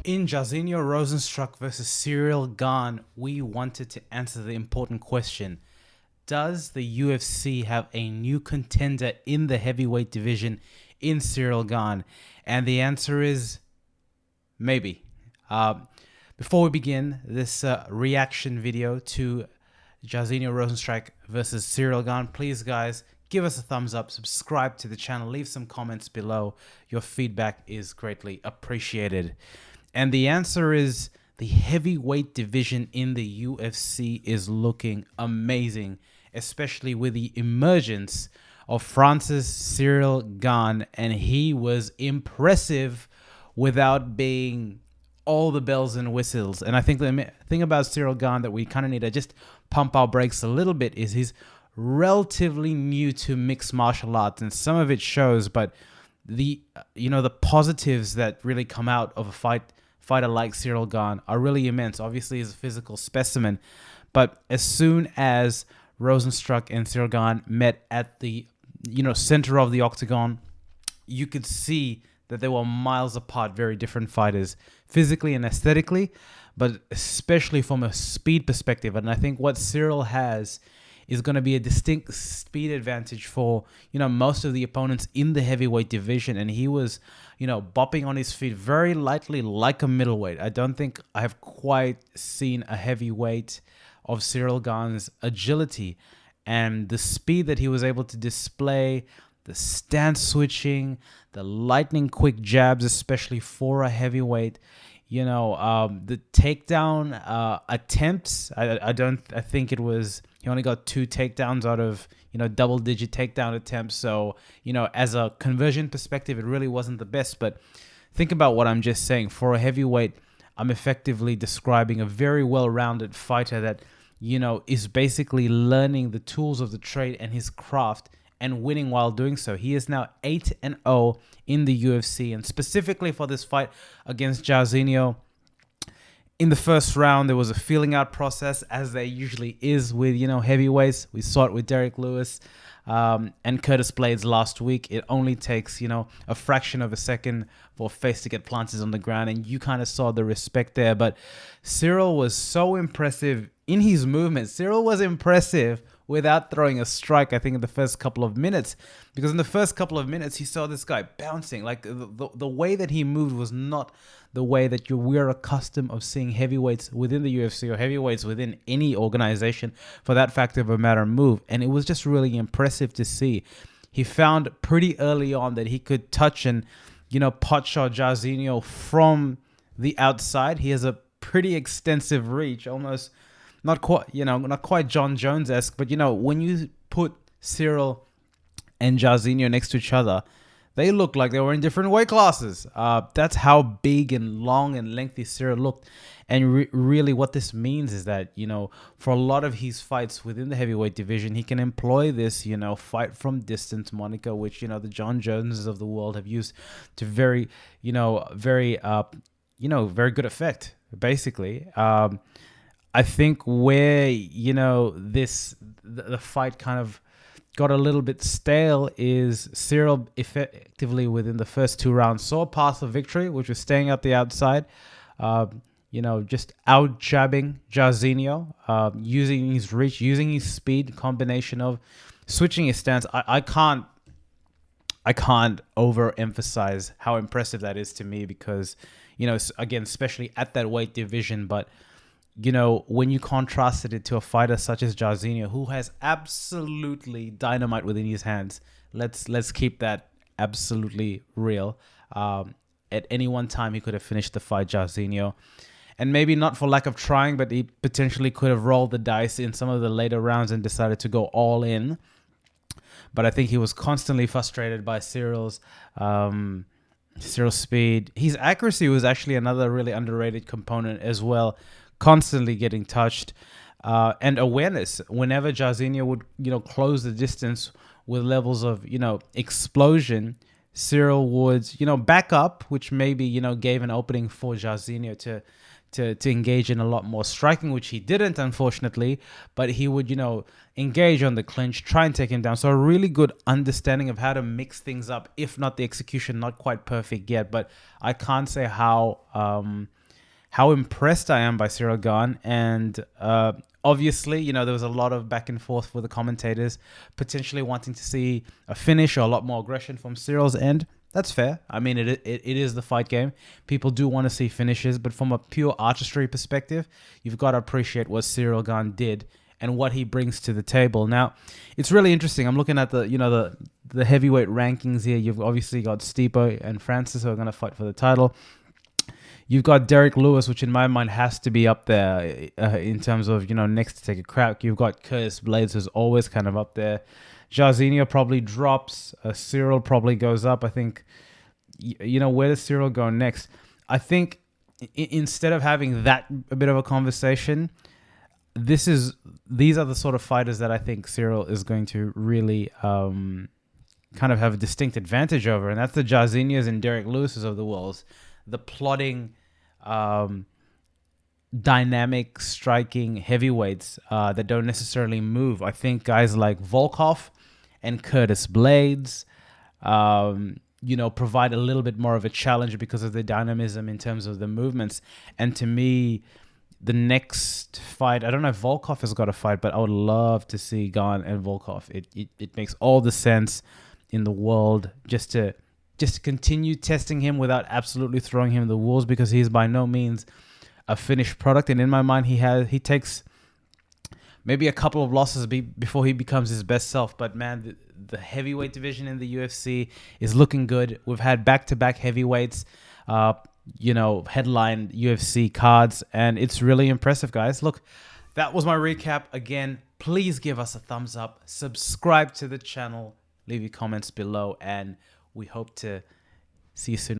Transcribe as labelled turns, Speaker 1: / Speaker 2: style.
Speaker 1: In Jairzinho Rozenstruik versus Ciral Gane, we wanted to answer the important question. Does the UFC have a new contender in the heavyweight division in Ciral Gane? And the answer is maybe. Before we begin this reaction video to Jairzinho Rozenstruik versus Ciral Gane, please guys, give us a thumbs up, subscribe to the channel, leave some comments below. Your feedback is greatly appreciated. And the answer is the heavyweight division in the UFC is looking amazing, especially with the emergence of Francis Ciral Gane, and he was impressive without being all the bells and whistles. And I think the thing about Ciral Gane that we kind of need to just pump our brakes a little bit is he's relatively new to mixed martial arts, and some of it shows, but the positives that really come out of a fighter like Ciral Gane are really immense. Obviously, he's a physical specimen, but as soon as Rozenstruik and Ciral Gane met at the center of the octagon, you could see that they were miles apart, very different fighters, physically and aesthetically, but especially from a speed perspective. And I think what Ciral has is going to be a distinct speed advantage for most of the opponents in the heavyweight division. And he was bopping on his feet very lightly like a middleweight. I don't think I have quite seen a heavyweight of Ciral Gane's agility and the speed that he was able to display, the stance switching, the lightning quick jabs, especially for a heavyweight. The takedown attempts, I think it was, he only got 2 takedowns out of, double-digit takedown attempts. So, as a conversion perspective, it really wasn't the best. But think about what I'm just saying. For a heavyweight, I'm effectively describing a very well-rounded fighter that, is basically learning the tools of the trade and his craft and winning while doing so. He is now 8-0 in the UFC, and specifically for this fight against Jairzinho, in the first round, there was a feeling out process, as there usually is with, heavyweights. We saw it with Derek Lewis and Curtis Blades last week. It only takes, a fraction of a second for a face to get planted on the ground, and you kind of saw the respect there. But Ciral was so impressive in his movement. Ciral was impressive without throwing a strike, I think, in the first couple of minutes. Because in the first couple of minutes, you saw this guy bouncing. Like, the way that he moved was not the way that we're accustomed of seeing heavyweights within the UFC or heavyweights within any organization, for that fact of a matter, move. And it was just really impressive to see. He found pretty early on that he could touch and, pot shot Jairzinho from the outside. He has a pretty extensive reach, almost not quite John Jones-esque, but when you put Ciral and Jairzinho next to each other, they looked like they were in different weight classes. That's how big and long and lengthy Ciral looked. And really what this means is that, for a lot of his fights within the heavyweight division, he can employ this, fight from distance moniker, which, the John Joneses of the world have used to very good effect, basically. I think where, the fight kind of got a little bit stale is Ciral effectively within the first 2 rounds saw a path of victory, which was staying at the outside, just out-jabbing Jairzinho, using his reach, using his speed, combination of switching his stance. I can't overemphasize how impressive that is to me because, again, especially at that weight division, but when you contrasted it to a fighter such as Jairzinho, who has absolutely dynamite within his hands, let's keep that absolutely real. At any one time, he could have finished the fight, Jairzinho. And maybe not for lack of trying, but he potentially could have rolled the dice in some of the later rounds and decided to go all in. But I think he was constantly frustrated by Ciral's speed. His accuracy was actually another really underrated component as well. Constantly getting touched, and awareness. Whenever Jairzinho would, close the distance with levels of, explosion, Ciral would, back up, which maybe, gave an opening for Jairzinho to engage in a lot more striking, which he didn't, unfortunately. But he would, engage on the clinch, try and take him down. So a really good understanding of how to mix things up, if not the execution, not quite perfect yet. But I can't say how impressed I am by Ciral Gane. And obviously, there was a lot of back and forth with the commentators, potentially wanting to see a finish or a lot more aggression from Ciral's end. That's fair. I mean, it is the fight game. People do want to see finishes, but from a pure artistry perspective, you've got to appreciate what Ciral Gane did and what he brings to the table. Now, it's really interesting. I'm looking at the heavyweight rankings here. You've obviously got Stipe and Francis who are going to fight for the title. You've got Derek Lewis, which in my mind has to be up there in terms of, next to take a crack. You've got Curtis Blades, who's always kind of up there. Jairzinho probably drops. Ciral probably goes up. I think, where does Ciral go next? I think instead of having that a bit of a conversation, these are the sort of fighters that I think Ciral is going to really kind of have a distinct advantage over. And that's the Jairzinhos and Derek Lewis's of the world. The plodding, dynamic, striking heavyweights that don't necessarily move. I think guys like Volkov and Curtis Blades, provide a little bit more of a challenge because of the dynamism in terms of the movements. And to me, the next fight, I don't know if Volkov has got a fight, but I would love to see Gane and Volkov. It makes all the sense in the world just to continue testing him without absolutely throwing him the wolves, because he's by no means a finished product. And in my mind, he takes maybe a couple of losses before he becomes his best self. But man, the heavyweight division in the UFC is looking good. We've had back-to-back heavyweights, headline UFC cards, and it's really impressive, guys. Look, that was my recap. Again, please give us a thumbs up, subscribe to the channel, leave your comments below, and we hope to see you soon.